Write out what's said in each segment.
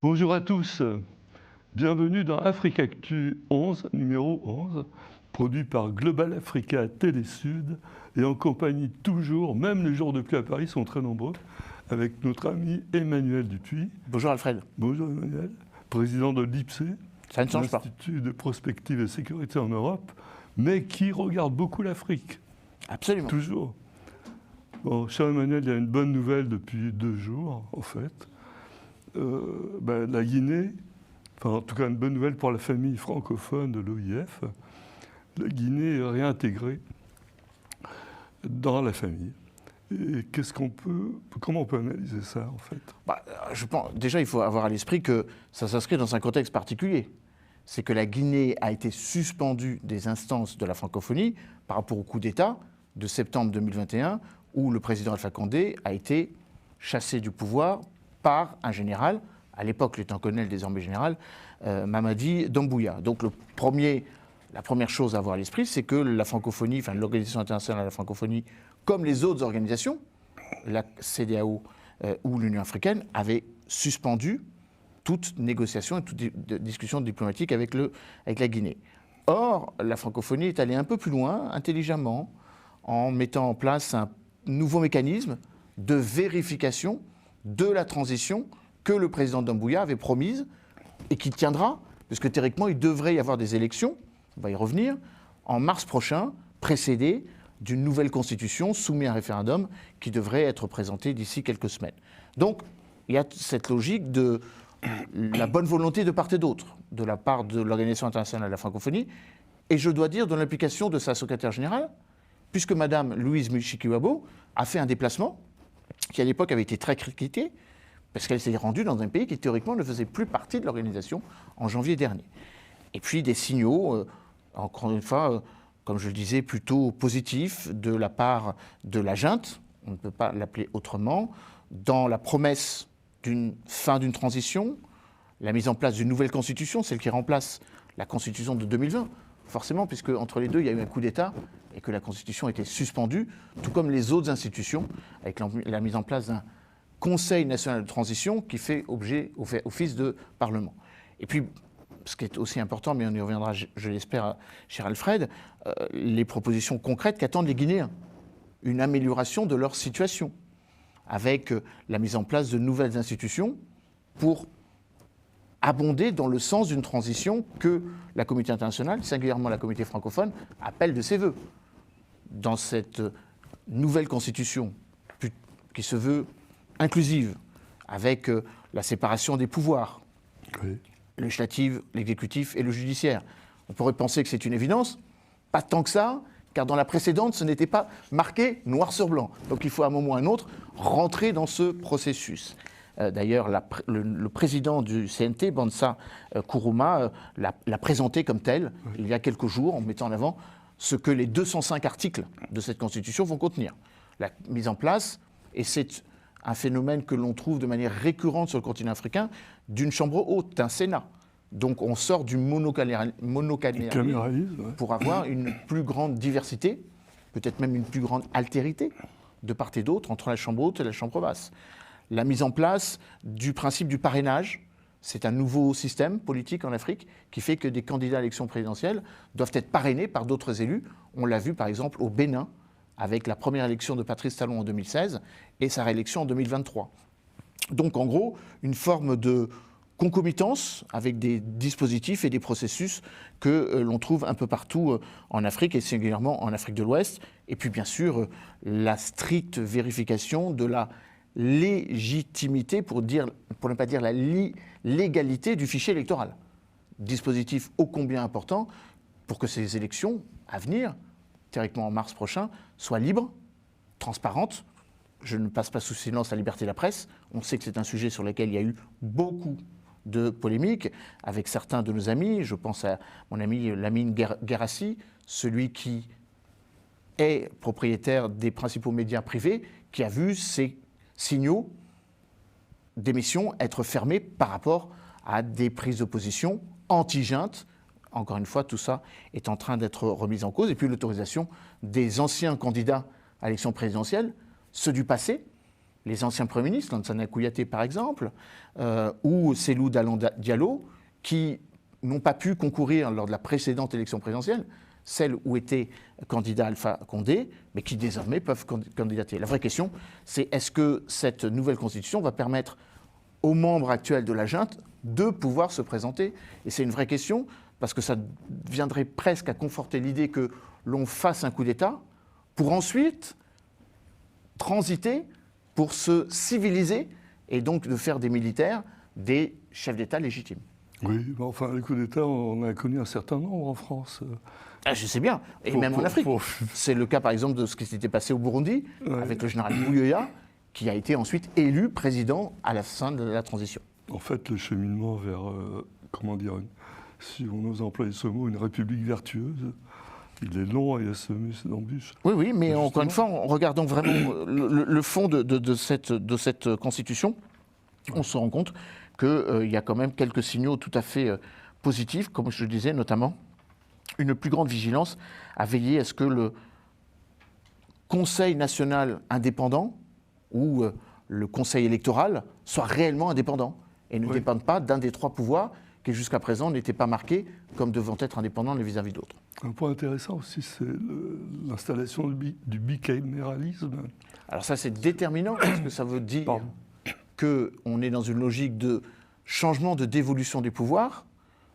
Bonjour à tous, bienvenue dans Africactu 11, numéro 11, produit par Global Africa Télésud et en compagnie toujours, même les jours de pluie à Paris sont très nombreux, avec notre ami Emmanuel Dupuis. Bonjour Alfred. Bonjour Emmanuel, président de l'IPSE, Ça ne change pas. l'Institut de prospective et sécurité en Europe, mais qui regarde beaucoup l'Afrique. Absolument. Toujours. Bon, cher Emmanuel, il y a une bonne nouvelle depuis 2 jours, en fait. La Guinée, enfin en tout cas une bonne nouvelle pour la famille francophone de l'OIF, la Guinée est réintégrée dans la famille. Et comment on peut analyser ça en fait? Je pense, déjà, il faut avoir à l'esprit que ça s'inscrit dans un contexte particulier. C'est que la Guinée a été suspendue des instances de la francophonie par rapport au coup d'État de septembre 2021, où le président Alpha Condé a été chassé du pouvoir par un général, à l'époque lieutenant-colonel, désormais général, Mamadi Doumbouya. Donc la première chose à avoir à l'esprit, c'est que la francophonie, enfin l'Organisation internationale de la francophonie, comme les autres organisations, la CEDEAO ou l'Union africaine, avaient suspendu toute négociation et toute discussion diplomatique avec la Guinée. Or, la francophonie est allée un peu plus loin, intelligemment, en mettant en place un nouveau mécanisme de vérification de la transition que le président Doumbouya avait promise et qui tiendra, puisque théoriquement, il devrait y avoir des élections, on va y revenir, en mars prochain, précédées d'une nouvelle constitution soumise à un référendum qui devrait être présentée d'ici quelques semaines. Donc, il y a cette logique de la bonne volonté de part et d'autre, de la part de l'Organisation internationale de la francophonie, et je dois dire de l'implication de sa secrétaire générale, puisque Mme Louise Mushikiwabo a fait un déplacement qui à l'époque avait été très critiquée, parce qu'elle s'est rendue dans un pays qui théoriquement ne faisait plus partie de l'organisation en janvier dernier. Et puis des signaux, encore une fois, comme je le disais, plutôt positifs de la part de la junte, on ne peut pas l'appeler autrement, dans la promesse d'une fin d'une transition, la mise en place d'une nouvelle constitution, celle qui remplace la constitution de 2020, forcément, puisque entre les deux, il y a eu un coup d'État et que la constitution était suspendue, tout comme les autres institutions, avec la mise en place d'un Conseil national de transition qui fait office de Parlement. Et puis, ce qui est aussi important, mais on y reviendra, je l'espère, cher Alfred, les propositions concrètes qu'attendent les Guinéens. Une amélioration de leur situation, avec la mise en place de nouvelles institutions pour abonder dans le sens d'une transition que la communauté internationale, singulièrement la communauté francophone, appelle de ses voeux. Dans cette nouvelle constitution qui se veut inclusive, avec la séparation des pouvoirs, oui. Le législatif, l'exécutif et le judiciaire. On pourrait penser que c'est une évidence, pas tant que ça, car dans la précédente, ce n'était pas marqué noir sur blanc. Donc il faut à un moment ou à un autre rentrer dans ce processus. D'ailleurs, le président du CNT, Bansa Kourouma, l'a présenté comme tel, oui. Il y a quelques jours, en mettant en avant ce que les 205 articles de cette Constitution vont contenir. La mise en place, et c'est un phénomène que l'on trouve de manière récurrente sur le continent africain, d'une chambre haute, d'un Sénat. Donc on sort du monocaméralisme pour avoir une plus grande diversité, peut-être même une plus grande altérité de part et d'autre entre la chambre haute et la chambre basse. La mise en place du principe du parrainage, c'est un nouveau système politique en Afrique qui fait que des candidats à l'élection présidentielle doivent être parrainés par d'autres élus. On l'a vu par exemple au Bénin, avec la première élection de Patrice Talon en 2016 et sa réélection en 2023. Donc en gros, une forme de concomitance avec des dispositifs et des processus que l'on trouve un peu partout en Afrique et singulièrement en Afrique de l'Ouest. Et puis bien sûr, la stricte vérification de la légitimité, pour ne pas dire la légalité du fichier électoral. Dispositif ô combien important pour que ces élections à venir, théoriquement en mars prochain, soient libres, transparentes. Je ne passe pas sous silence la liberté de la presse. On sait que c'est un sujet sur lequel il y a eu beaucoup de polémiques avec certains de nos amis. Je pense à mon ami Lamine Guerassi, celui qui est propriétaire des principaux médias privés, qui a vu ses signaux d'émission être fermés par rapport à des prises de position anti-junte. Encore une fois, tout ça est en train d'être remis en cause. Et puis l'autorisation des anciens candidats à l'élection présidentielle, ceux du passé, les anciens premiers ministres, Lansana Kouyaté par exemple, ou Cellou Dalein Diallo, qui n'ont pas pu concourir lors de la précédente élection présidentielle, celle où était candidat Alpha Condé, mais qui désormais peuvent candidater. La vraie question, c'est est-ce que cette nouvelle constitution va permettre aux membres actuels de la junte de pouvoir se présenter? Et c'est une vraie question, parce que ça viendrait presque à conforter l'idée que l'on fasse un coup d'État pour ensuite transiter, pour se civiliser, et donc de faire des militaires des chefs d'État légitimes. Oui, mais enfin, les coups d'État, on a connu un certain nombre en France. Ah, je sais bien, et même en Afrique. C'est le cas par exemple de ce qui s'était passé au Burundi, avec le général Bouyoya, qui a été ensuite élu président à la fin de la transition. En fait, le cheminement vers, comment dire, si on ose employer ce mot, une république vertueuse, il est long et il y a semé d'embûches. Oui, mais encore une fois, en regardant vraiment le fond de cette constitution, on se rend compte qu'il y a quand même quelques signaux tout à fait positifs, comme je le disais, notamment une plus grande vigilance à veiller à ce que le Conseil national indépendant ou le Conseil électoral soit réellement indépendant et ne dépende pas d'un des trois pouvoirs qui jusqu'à présent n'étaient pas marqués comme devant être indépendants les vis-à-vis d'autres. Un point intéressant aussi, c'est l'installation du bicaméralisme. Alors ça, c'est déterminant parce que ça veut dire qu'on est dans une logique de changement, de dévolution des pouvoirs.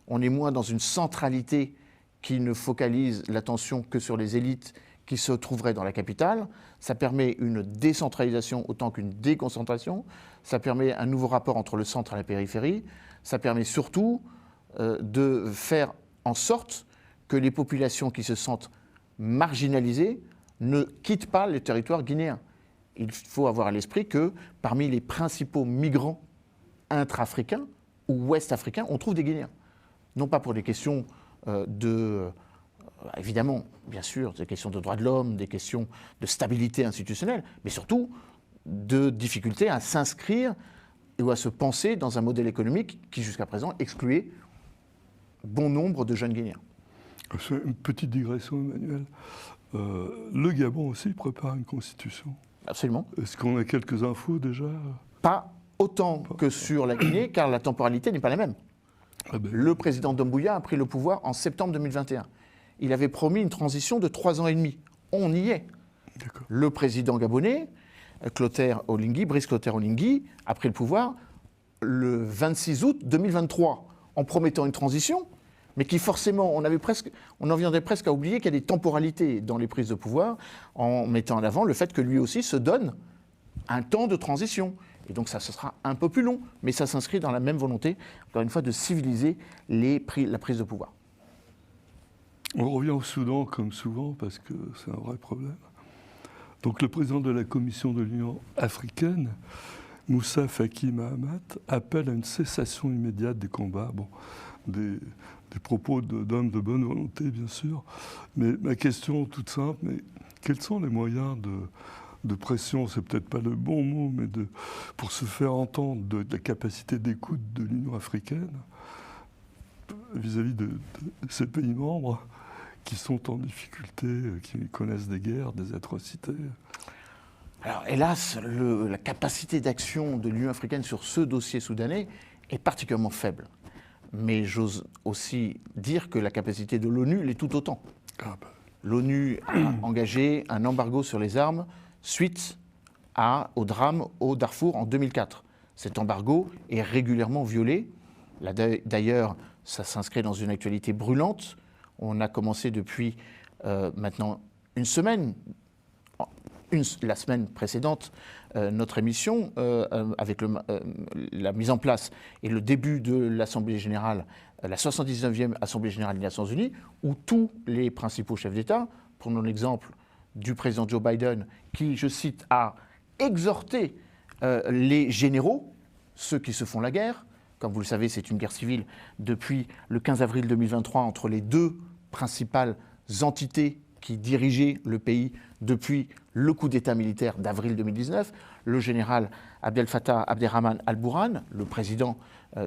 On est moins dans une centralité qui ne focalise l'attention que sur les élites qui se trouveraient dans la capitale. Ça permet une décentralisation autant qu'une déconcentration. Ça permet un nouveau rapport entre le centre et la périphérie. Ça permet surtout de faire en sorte que les populations qui se sentent marginalisées ne quittent pas le territoire guinéen. Il faut avoir à l'esprit que parmi les principaux migrants intra-africains ou ouest-africains, on trouve des Guinéens. Non pas pour des questions évidemment, bien sûr, des questions de droits de l'homme, des questions de stabilité institutionnelle, mais surtout de difficulté à s'inscrire ou à se penser dans un modèle économique qui, jusqu'à présent, excluait bon nombre de jeunes Guinéens. Une petite digression, Emmanuel. Le Gabon aussi prépare une constitution. Absolument. Est-ce qu'on a quelques infos déjà? Pas autant que sur la Guinée, car la temporalité n'est pas la même. Ah ben, le président Doumbouya a pris le pouvoir en septembre 2021. Il avait promis une transition de 3 ans et demi. On y est. Le président gabonais, Brice Clotaire Oligui, a pris le pouvoir le 26 août 2023, en promettant une transition, mais qui forcément, on en viendrait presque à oublier qu'il y a des temporalités dans les prises de pouvoir, en mettant en avant le fait que lui aussi se donne un temps de transition. Et donc ça, ce sera un peu plus long, mais ça s'inscrit dans la même volonté, encore une fois, de civiliser la prise de pouvoir. On revient au Soudan comme souvent, parce que c'est un vrai problème. Donc le président de la Commission de l'Union africaine, Moussa Faki Mahamat, appelle à une cessation immédiate des combats. Bon, des propos d'hommes de bonne volonté, bien sûr. Mais ma question toute simple, mais quels sont les moyens de pression, c'est peut-être pas le bon mot, mais pour se faire entendre de la capacité d'écoute de l'Union africaine vis-à-vis de ces pays membres qui sont en difficulté, qui connaissent des guerres, des atrocités? Alors, hélas, la capacité d'action de l'Union africaine sur ce dossier soudanais est particulièrement faible. Mais j'ose aussi dire que la capacité de l'ONU l'est tout autant. L'ONU a engagé un embargo sur les armes suite au drame au Darfour en 2004. Cet embargo est régulièrement violé. D'ailleurs, ça s'inscrit dans une actualité brûlante. On a commencé depuis maintenant une semaine, la semaine précédente, notre émission avec la mise en place et le début de l'Assemblée générale, la 79e Assemblée générale des Nations Unies, où tous les principaux chefs d'État, prenons l'exemple du président Joe Biden, qui, je cite, a exhorté les généraux, ceux qui se font la guerre. Comme vous le savez, c'est une guerre civile depuis le 15 avril 2023 entre les deux principales entités qui dirigeaient le pays depuis le coup d'État militaire d'avril 2019, le général Abdel Fattah Abderrahmane Al-Bourhan, le président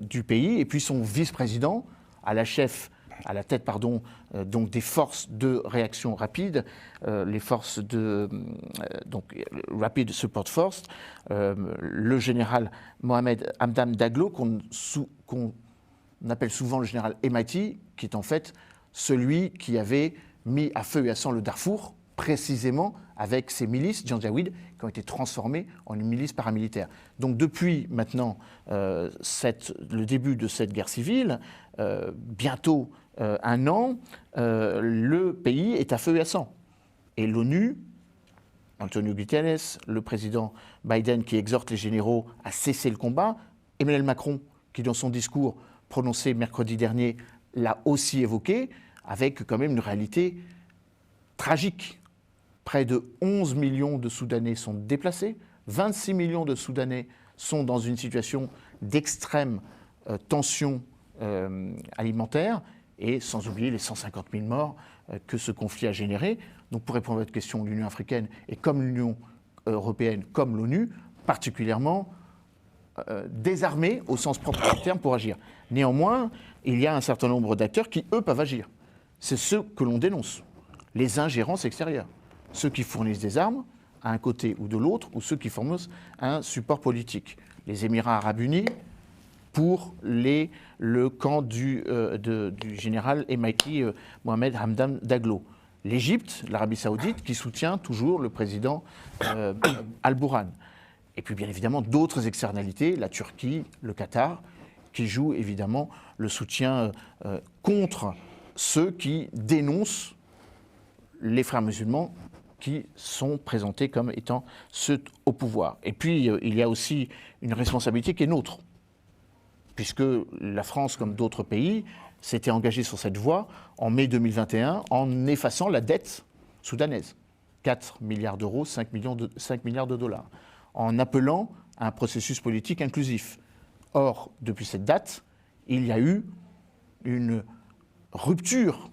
du pays, et puis son vice-président, à la chef à la tête donc des forces de réaction rapide, les forces donc Rapid Support Force, le général Mohamed Hamdan Daglo, qu'on appelle souvent le général Hemati, qui est en fait celui qui avait mis à feu et à sang le Darfour, précisément avec ces milices Janjaweed qui ont été transformées en une milice paramilitaire. Donc depuis maintenant le début de cette guerre civile, bientôt un an, le pays est à feu et à sang. Et l'ONU, Antonio Guterres, le président Biden qui exhorte les généraux à cesser le combat, Emmanuel Macron qui dans son discours prononcé mercredi dernier l'a aussi évoqué, avec quand même une réalité tragique. Près de 11 millions de Soudanais sont déplacés, 26 millions de Soudanais sont dans une situation d'extrême tension alimentaire, et sans oublier les 150 000 morts que ce conflit a généré. Donc pour répondre à votre question, l'Union africaine, et comme l'Union européenne, comme l'ONU, particulièrement désarmés au sens propre du terme pour agir. Néanmoins, il y a un certain nombre d'acteurs qui, eux, peuvent agir. C'est ceux que l'on dénonce, les ingérences extérieures. Ceux qui fournissent des armes, à un côté ou de l'autre, ou ceux qui fournissent un support politique. Les Émirats arabes unis pour le camp du général Hemati Mohamed Hamdan Daglo. L'Égypte, l'Arabie saoudite, qui soutient toujours le président Al-Bourhan. Et puis bien évidemment d'autres externalités, la Turquie, le Qatar, qui jouent évidemment le soutien contre ceux qui dénoncent les frères musulmans qui sont présentés comme étant ceux au pouvoir. Et puis, il y a aussi une responsabilité qui est nôtre, puisque la France, comme d'autres pays, s'était engagée sur cette voie en mai 2021 en effaçant la dette soudanaise. 4 milliards d'euros, 5 milliards de dollars, en appelant à un processus politique inclusif. Or, depuis cette date, il y a eu une rupture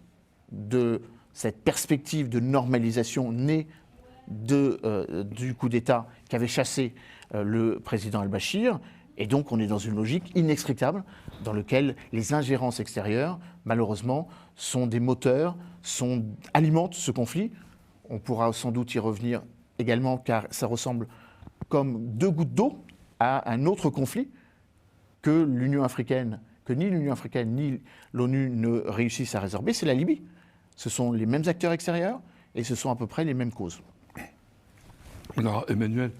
de cette perspective de normalisation née du coup d'État qui avait chassé le président al-Bachir. Et donc on est dans une logique inextricable dans laquelle les ingérences extérieures, malheureusement, sont des moteurs, alimentent ce conflit. On pourra sans doute y revenir également, car ça ressemble comme deux gouttes d'eau à un autre conflit que ni l'Union africaine ni l'ONU ne réussissent à résorber, c'est la Libye. Ce sont les mêmes acteurs extérieurs et ce sont à peu près les mêmes causes. Alors, Emmanuel,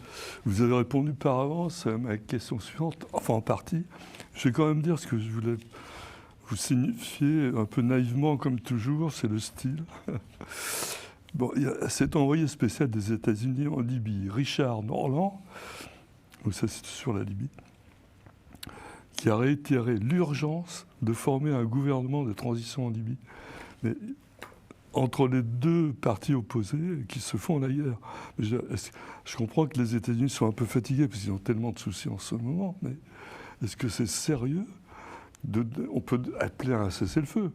vous avez répondu par avance à ma question suivante, enfin en partie. Je vais quand même dire ce que je voulais vous signifier un peu naïvement, comme toujours, c'est le style. Bon, il y a cet envoyé spécial des États-Unis en Libye, Richard Norland, donc ça c'est sur la Libye, qui a réitéré l'urgence de former un gouvernement de transition en Libye. Mais entre les deux partis opposés qui se font la guerre. Je comprends que les États-Unis sont un peu fatigués parce qu'ils ont tellement de soucis en ce moment, mais est-ce que c'est sérieux on peut appeler à un cessez-le-feu.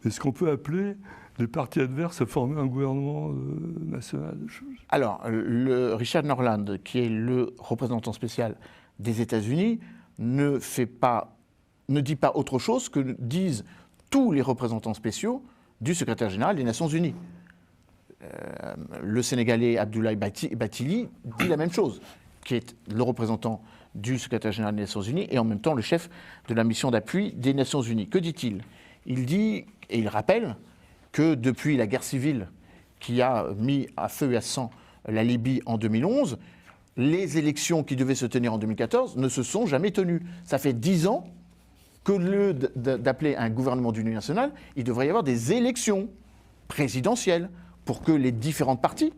Est-ce qu'on peut appeler les partis adverses à former un gouvernement national? Alors, Richard Norland, qui est le représentant spécial des États-Unis, ne dit pas autre chose que disent tous les représentants spéciaux du secrétaire général des Nations Unies. Le Sénégalais Abdoulaye Bathily dit la même chose, qui est le représentant du secrétaire général des Nations Unies et en même temps le chef de la mission d'appui des Nations Unies. Que dit-il? Il dit, et il rappelle, que depuis la guerre civile qui a mis à feu et à sang la Libye en 2011, les élections qui devaient se tenir en 2014 ne se sont jamais tenues. Ça fait 10 ans que lieu d'appeler un gouvernement d'union nationale, il devrait y avoir des élections présidentielles pour que les différentes parties,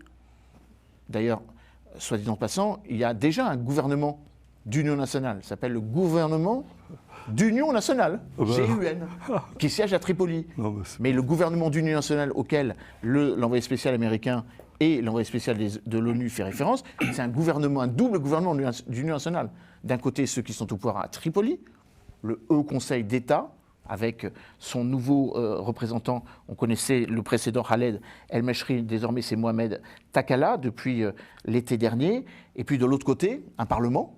d'ailleurs, soit dit en passant, il y a déjà un gouvernement d'union nationale, ça s'appelle le gouvernement d'union nationale, GUN, qui siège à Tripoli. Mais le gouvernement d'union nationale auquel l'envoyé spécial américain et l'envoyé spécial de l'ONU fait référence, c'est un double gouvernement d'union nationale. D'un côté, ceux qui sont au pouvoir à Tripoli, le Haut Conseil d'État, avec son nouveau représentant, on connaissait le précédent Khaled El-Meshri, désormais c'est Mohamed Takala, depuis l'été dernier, et puis de l'autre côté, un Parlement,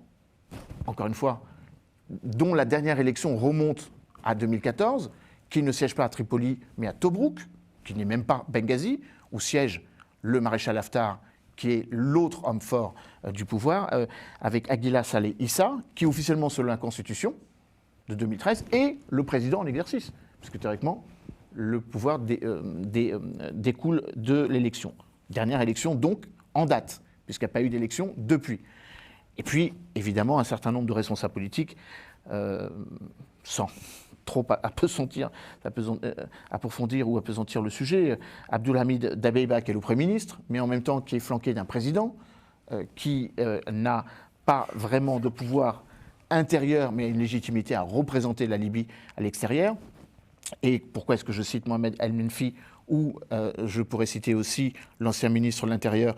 encore une fois, dont la dernière élection remonte à 2014, qui ne siège pas à Tripoli, mais à Tobrouk, qui n'est même pas Benghazi, où siège le maréchal Haftar, qui est l'autre homme fort du pouvoir, avec Aguila Saleh Issa, qui officiellement, selon la Constitution de 2013, est le président en exercice, puisque théoriquement, le pouvoir découle de l'élection. Dernière élection, donc, en date, puisqu'il n'y a pas eu d'élection depuis. Et puis, évidemment, un certain nombre de responsables politiques, sans trop approfondir ou appesantir le sujet, Abdulhamid Dabeiba, qui est le Premier ministre, mais en même temps qui est flanqué d'un président qui n'a pas vraiment de pouvoir intérieur, mais une légitimité à représenter la Libye à l'extérieur. Et pourquoi est-ce que je cite Mohamed El-Menfi, ou je pourrais citer aussi l'ancien ministre de l'Intérieur,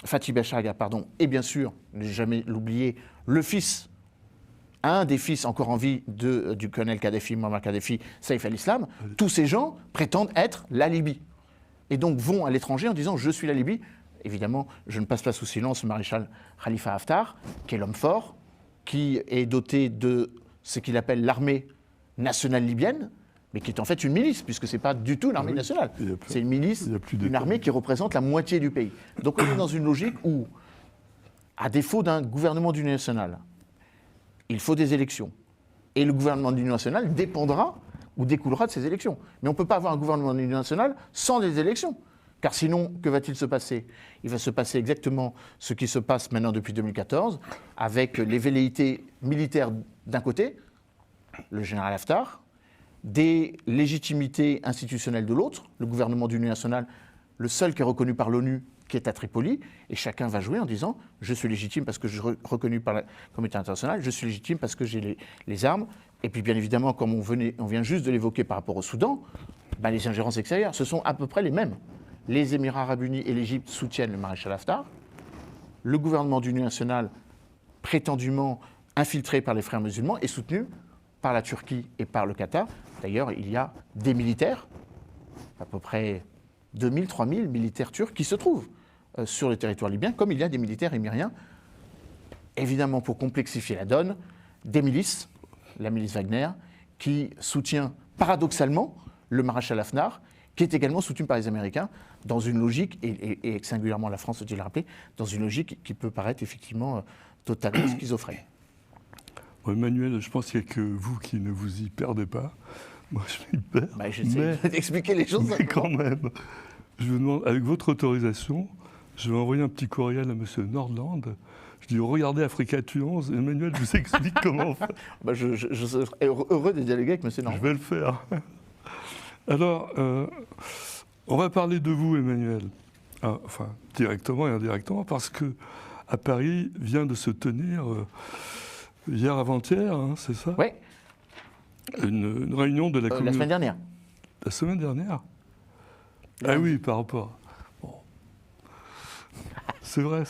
Fathi Bashagha, et bien sûr, ne jamais l'oublier, un des fils encore en vie du colonel Kadhafi, Muammar Kadhafi, Saïf al-Islam. Tous ces gens prétendent être la Libye. Et donc vont à l'étranger en disant « je suis la Libye ». Évidemment, je ne passe pas sous silence le maréchal Khalifa Haftar, qui est l'homme fort, qui est doté de ce qu'il appelle l'armée nationale libyenne, mais qui est en fait une milice, puisque ce n'est pas du tout une armée nationale. C'est une milice, une armée qui représente la moitié du pays. Donc on est dans une logique où, à défaut d'un gouvernement d'union nationale, il faut des élections. Et le gouvernement de l'Union nationale dépendra ou découlera de ces élections. Mais on ne peut pas avoir un gouvernement de l'Union nationale sans des élections. Car sinon, que va-t-il se passer ? Il va se passer exactement ce qui se passe maintenant depuis 2014, avec les velléités militaires d'un côté, le général Haftar, des légitimités institutionnelles de l'autre, le gouvernement de l'Union nationale, le seul qui est reconnu par l'ONU, qui est à Tripoli, et chacun va jouer en disant « je suis légitime parce que je suis reconnu par la communauté internationale, je suis légitime parce que j'ai les armes ». Et puis bien évidemment, comme on vient juste de l'évoquer par rapport au Soudan, les ingérences extérieures, ce sont à peu près les mêmes. Les Émirats arabes unis et l'Égypte soutiennent le maréchal Haftar. Le gouvernement de l'Union nationale, prétendument infiltré par les frères musulmans, est soutenu par la Turquie et par le Qatar. D'ailleurs, il y a des militaires, à peu près 2000, 3000 militaires turcs qui se trouvent sur le territoire libyen, comme il y a des militaires émiriens. Évidemment, pour complexifier la donne, des milices, la milice Wagner, qui soutient paradoxalement le maréchal Haftar, qui est également soutenu par les Américains, dans une logique, et singulièrement la France, faut-il le rappeler, dans une logique qui peut paraître effectivement totalement schizophrène. Emmanuel, je pense qu'il n'y a que vous qui ne vous y perdez pas. Moi, je m'y perds. J'essaie d'expliquer les choses. Mais quand même, je vous demande, avec votre autorisation, je vais envoyer un petit courriel à M. Nordland. Je dis, regardez Africa Tu 11, Emmanuel vous explique comment faire. Je serais heureux de dialoguer avec M. Nordland. Je vais le faire. Alors, on va parler de vous, Emmanuel. Enfin, directement et indirectement, parce que à Paris vient de se tenir, hier avant-hier, c'est ça ? Oui. Une réunion de la communauté. La semaine dernière. La semaine dernière ? Ah oui, par rapport. Bon. C'est vrai.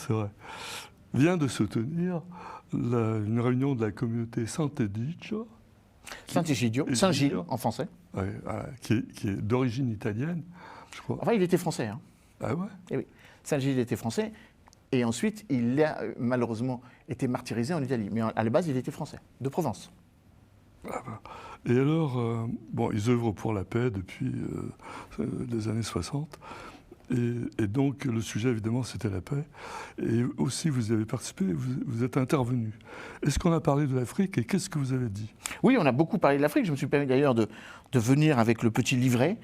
Vient de se tenir une réunion de la communauté Sant'Egidio. Saint-Gilles en français. Ouais, qui est d'origine italienne, je crois. Enfin, il était français. Hein. Ah ouais ? Et oui. Saint-Gilles était français. Et ensuite, il a malheureusement été martyrisé en Italie. Mais à la base, il était français, de Provence. Ah ben. Et alors, ils œuvrent pour la paix depuis les années 60. Et donc, le sujet, évidemment, c'était la paix. Et aussi, vous avez participé, vous êtes intervenu. Est-ce qu'on a parlé de l'Afrique et qu'est-ce que vous avez dit ? Oui, on a beaucoup parlé de l'Afrique. Je me suis permis d'ailleurs de venir avec le petit livret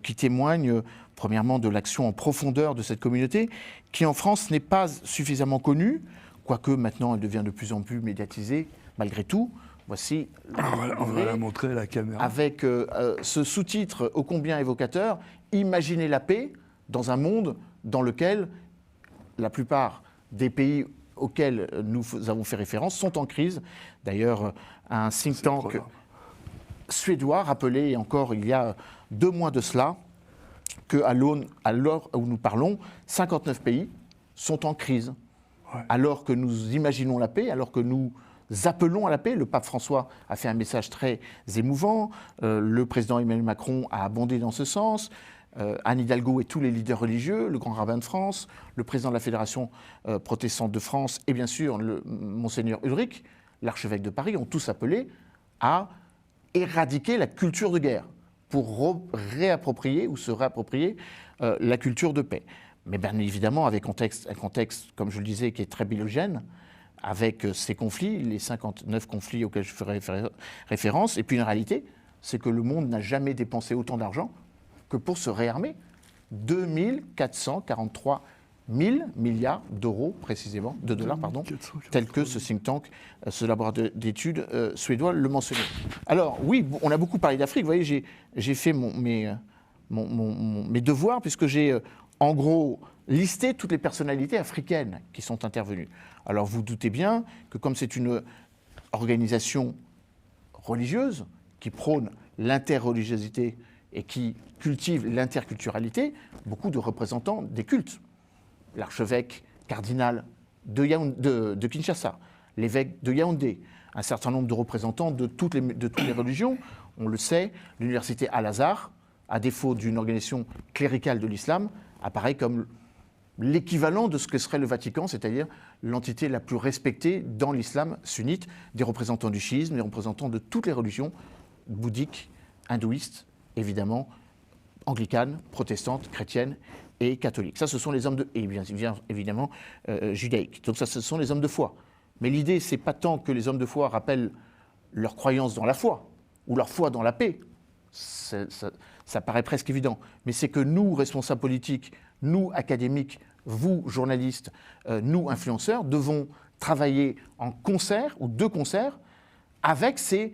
qui témoigne, premièrement, de l'action en profondeur de cette communauté, qui en France n'est pas suffisamment connue, quoique maintenant elle devient de plus en plus médiatisée, malgré tout. Voici on va la montrer à la caméra. Avec ce sous-titre ô combien évocateur, « Imaginez la paix » dans un monde dans lequel la plupart des pays auxquels nous avons fait référence sont en crise. D'ailleurs, un think tank suédois rappelait encore il y a 2 mois de cela qu'à l'heure où nous parlons, 59 pays sont en crise. Ouais. Alors que nous imaginons la paix, alors que nous appelons à la paix. Le pape François a fait un message très émouvant, le président Emmanuel Macron a abondé dans ce sens, Anne Hidalgo et tous les leaders religieux, le grand rabbin de France, le président de la Fédération protestante de France et bien sûr Monseigneur Ulrich, l'archevêque de Paris, ont tous appelé à éradiquer la culture de guerre, pour réapproprier ou se réapproprier la culture de paix. Mais bien évidemment, avec un contexte, comme je le disais, qui est très biogène, avec ces conflits, les 59 conflits auxquels je ferai référence, et puis une réalité, c'est que le monde n'a jamais dépensé autant d'argent que pour se réarmer. 2443 000 milliards d'euros, précisément, de dollars, pardon, tel que ce think tank, ce laboratoire d'études suédois le mentionnait. Alors oui, on a beaucoup parlé d'Afrique. Vous voyez, j'ai fait mes devoirs, puisque j'ai en gros listé toutes les personnalités africaines qui sont intervenues. Alors vous doutez bien que comme c'est une organisation religieuse qui prône l'interreligiosité et qui cultive l'interculturalité, beaucoup de représentants des cultes. L'archevêque cardinal de Kinshasa, l'évêque de Yaoundé, un certain nombre de représentants de toutes les religions. On le sait, l'université Al-Azhar, à défaut d'une organisation cléricale de l'islam, apparaît comme l'équivalent de ce que serait le Vatican, c'est-à-dire l'entité la plus respectée dans l'islam sunnite, des représentants du chiisme, des représentants de toutes les religions, bouddhiques, hindouistes, évidemment, anglicanes, protestantes, chrétiennes et catholiques. Ça, ce sont les hommes de... et bien évidemment, judaïques. Donc ça, ce sont les hommes de foi. Mais l'idée, c'est pas tant que les hommes de foi rappellent leur croyance dans la foi, ou leur foi dans la paix. Ça paraît presque évident. Mais c'est que nous, responsables politiques, nous, académiques, vous, journalistes, nous, influenceurs, devons travailler en concert, ou de concert, avec ces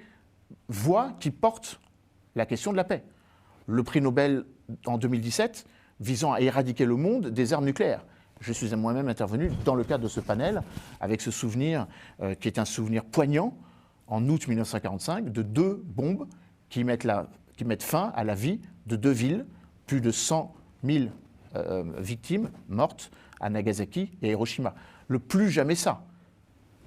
voix qui portent la question de la paix. Le prix Nobel en 2017 visant à éradiquer le monde des armes nucléaires. Je suis moi-même intervenu dans le cadre de ce panel avec ce souvenir qui est un souvenir poignant en août 1945 de 2 bombes qui mettent fin à la vie de 2 villes, plus de 100 000 victimes mortes à Nagasaki et à Hiroshima. Le plus jamais ça.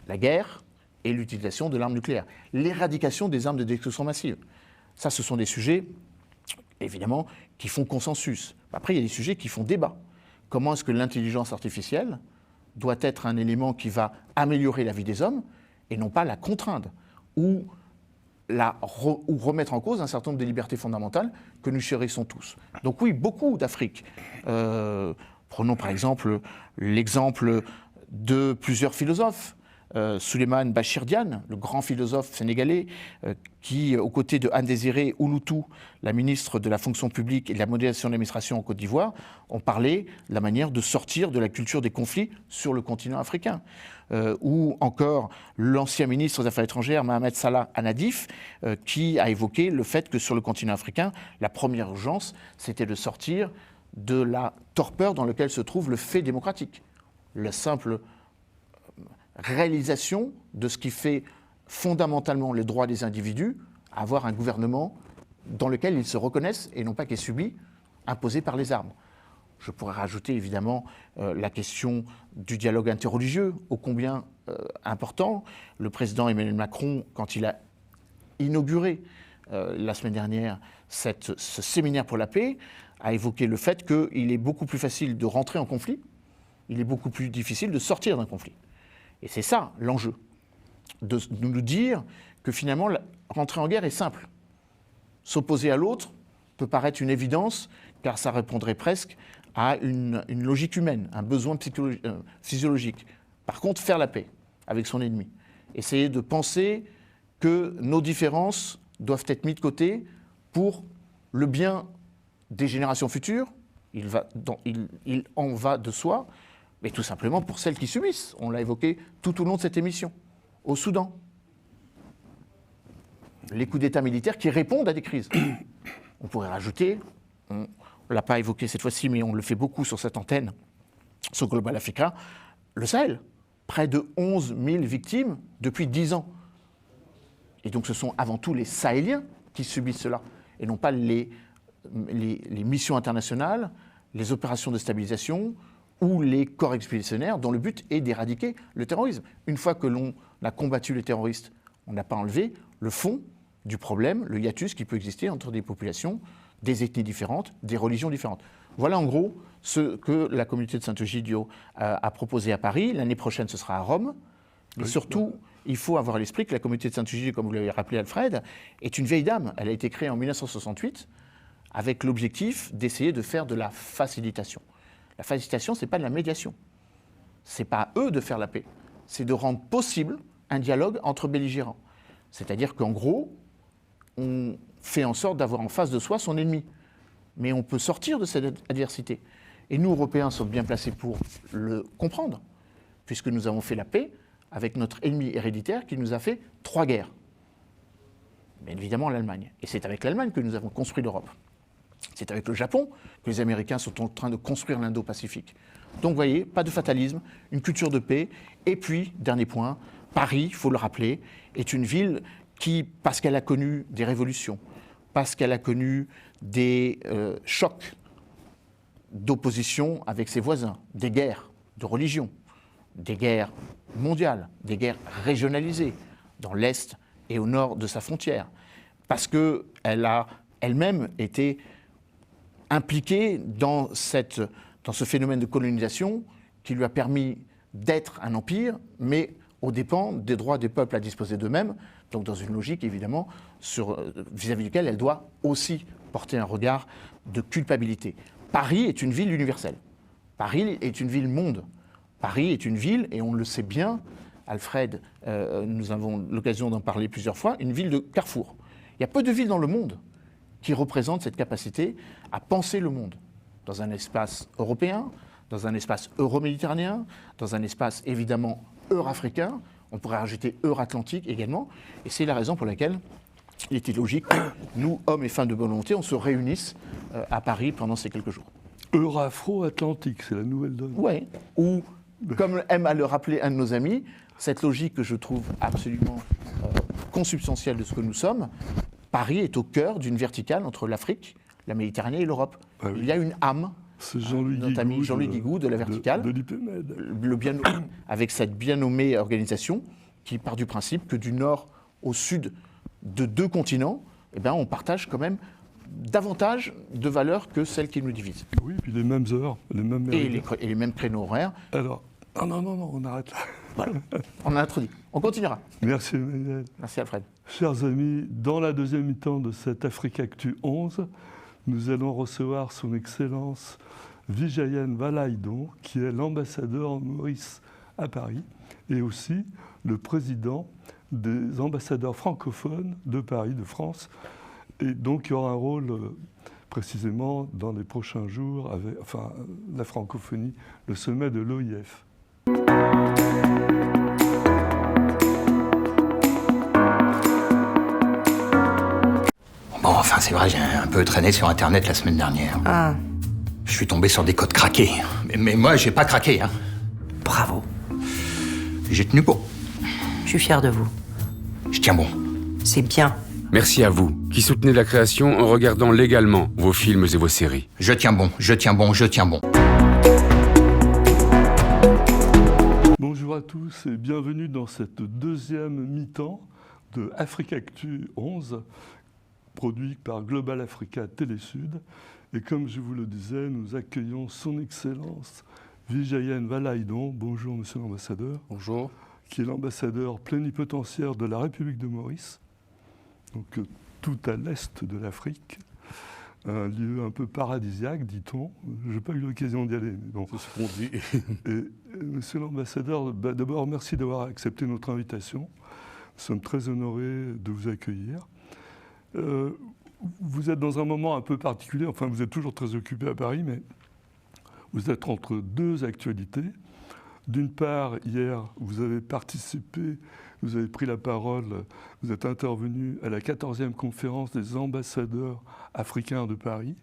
La guerre et l'utilisation de l'arme nucléaire. L'éradication des armes de destruction massive. Ça, ce sont des sujets, évidemment, qui font consensus. Après, il y a des sujets qui font débat. Comment est-ce que l'intelligence artificielle doit être un élément qui va améliorer la vie des hommes et non pas la contraindre ou remettre en cause un certain nombre de libertés fondamentales que nous chérissons tous. Donc oui, beaucoup d'Afrique. Prenons par exemple l'exemple de plusieurs philosophes. Souleymane Bachir Diagne, le grand philosophe sénégalais, qui, aux côtés de Anne-Désirée Ouloutou, la ministre de la fonction publique et de la modernisation de l'administration en Côte d'Ivoire, ont parlé de la manière de sortir de la culture des conflits sur le continent africain. Ou encore l'ancien ministre des Affaires étrangères, Mohamed Salah Anadif, qui a évoqué le fait que sur le continent africain, la première urgence, c'était de sortir de la torpeur dans laquelle se trouve le fait démocratique. Le simple réalisation de ce qui fait fondamentalement les droits des individus, avoir un gouvernement dans lequel ils se reconnaissent et non pas qui est subi, imposé par les armes. Je pourrais rajouter évidemment la question du dialogue interreligieux, ô combien important. Le président Emmanuel Macron, quand il a inauguré la semaine dernière ce séminaire pour la paix, a évoqué le fait qu'il est beaucoup plus facile de rentrer en conflit, il est beaucoup plus difficile de sortir d'un conflit. Et c'est ça l'enjeu, de nous dire que finalement, rentrer en guerre est simple. S'opposer à l'autre peut paraître une évidence, car ça répondrait presque à une logique humaine, un besoin physiologique. Par contre, faire la paix avec son ennemi. Essayer de penser que nos différences doivent être mises de côté pour le bien des générations futures, il en va de soi, mais tout simplement pour celles qui subissent. On l'a évoqué tout au long de cette émission. Au Soudan, les coups d'État militaires qui répondent à des crises. On pourrait rajouter, on ne l'a pas évoqué cette fois-ci, mais on le fait beaucoup sur cette antenne, sur Global Africa, le Sahel. Près de 11 000 victimes depuis 10 ans. Et donc ce sont avant tout les Sahéliens qui subissent cela, et non pas les missions internationales, les opérations de stabilisation, ou les corps expéditionnaires dont le but est d'éradiquer le terrorisme. Une fois que l'on a combattu les terroristes, on n'a pas enlevé le fond du problème, le hiatus qui peut exister entre des populations, des ethnies différentes, des religions différentes. Voilà en gros ce que la communauté de Sant'Egidio a proposé à Paris. L'année prochaine, ce sera à Rome. Mais surtout, il faut avoir à l'esprit que la communauté de Sainte-Lucie, comme vous l'avez rappelé Alfred, est une vieille dame. Elle a été créée en 1968 avec l'objectif d'essayer de faire de la facilitation. La facilitation, ce n'est pas de la médiation. Ce n'est pas à eux de faire la paix. C'est de rendre possible un dialogue entre belligérants. C'est-à-dire qu'en gros, on fait en sorte d'avoir en face de soi son ennemi. Mais on peut sortir de cette adversité. Et nous, Européens, sommes bien placés pour le comprendre, puisque nous avons fait la paix avec notre ennemi héréditaire qui nous a fait 3 guerres. Bien évidemment, l'Allemagne. Et c'est avec l'Allemagne que nous avons construit l'Europe. C'est avec le Japon que les Américains sont en train de construire l'Indo-Pacifique. Donc, vous voyez, pas de fatalisme, une culture de paix. Et puis, dernier point, Paris, il faut le rappeler, est une ville qui, parce qu'elle a connu des révolutions, parce qu'elle a connu des chocs d'opposition avec ses voisins, des guerres de religion, des guerres mondiales, des guerres régionalisées, dans l'Est et au nord de sa frontière, parce qu'elle a elle-même été impliquée dans ce phénomène de colonisation qui lui a permis d'être un empire, mais aux dépens des droits des peuples à disposer d'eux-mêmes, donc dans une logique évidemment vis-à-vis duquel elle doit aussi porter un regard de culpabilité. Paris est une ville universelle. Paris est une ville monde. Paris est une ville, et on le sait bien, Alfred, nous avons l'occasion d'en parler plusieurs fois, une ville de carrefour. Il y a peu de villes dans le monde qui représentent cette capacité à penser le monde dans un espace européen, dans un espace euro-méditerranéen, dans un espace évidemment euro-africain, on pourrait rajouter euro-atlantique également, et c'est la raison pour laquelle il était logique que nous, hommes et femmes de bonne volonté, on se réunisse à Paris pendant ces quelques jours. Euro-afro-atlantique, c'est la nouvelle donne. Oui, ou, comme aime à le rappeler un de nos amis, cette logique que je trouve absolument consubstantielle de ce que nous sommes, Paris est au cœur d'une verticale entre l'Afrique, la Méditerranée et l'Europe. Ah oui. Il y a une âme, notre ami Jean-Louis Guigou de la verticale, de l'IPMED, avec cette bien nommée organisation qui part du principe que du nord au sud de 2 continents, eh bien, on partage quand même davantage de valeurs que celles qui nous divisent. Oui, puis les mêmes heures, les mêmes et les mêmes créneaux horaires. Alors, non, on arrête là. Voilà, on a introduit. On continuera. Merci Emmanuel. Merci Alfred. Chers amis, dans la deuxième mi-temps de cette Africactu 11, nous allons recevoir son Excellence Vijayan Valaidon, qui est l'ambassadeur Maurice à Paris, et aussi le président des ambassadeurs francophones de Paris, de France. Et donc, il y aura un rôle précisément dans les prochains jours, avec la francophonie, le sommet de l'OIF. Bon, enfin, c'est vrai, j'ai un peu traîné sur Internet la semaine dernière. Ah. Je suis tombé sur des codes craqués. Mais moi, j'ai pas craqué, hein. Bravo. J'ai tenu bon. Je suis fier de vous. Je tiens bon. C'est bien. Merci à vous, qui soutenez la création en regardant légalement vos films et vos séries. Je tiens bon, je tiens bon, je tiens bon. Bonjour à tous et bienvenue dans cette deuxième mi-temps de Africactu 11, produit par Global Africa Télésud. Et comme je vous le disais, nous accueillons son Excellence Vijayan Valaidon. Bonjour Monsieur l'ambassadeur. Bonjour. Qui est l'ambassadeur plénipotentiaire de la République de Maurice, donc tout à l'est de l'Afrique, un lieu un peu paradisiaque, dit-on. Je n'ai pas eu l'occasion d'y aller. Mais bon. C'est ce qu'on dit. Monsieur l'ambassadeur, d'abord merci d'avoir accepté notre invitation. Nous sommes très honorés de vous accueillir. Vous êtes dans un moment un peu particulier, enfin vous êtes toujours très occupé à Paris, mais vous êtes entre 2 actualités. D'une part, hier, vous avez participé, vous avez pris la parole, vous êtes intervenu à la 14e conférence des ambassadeurs africains de Paris,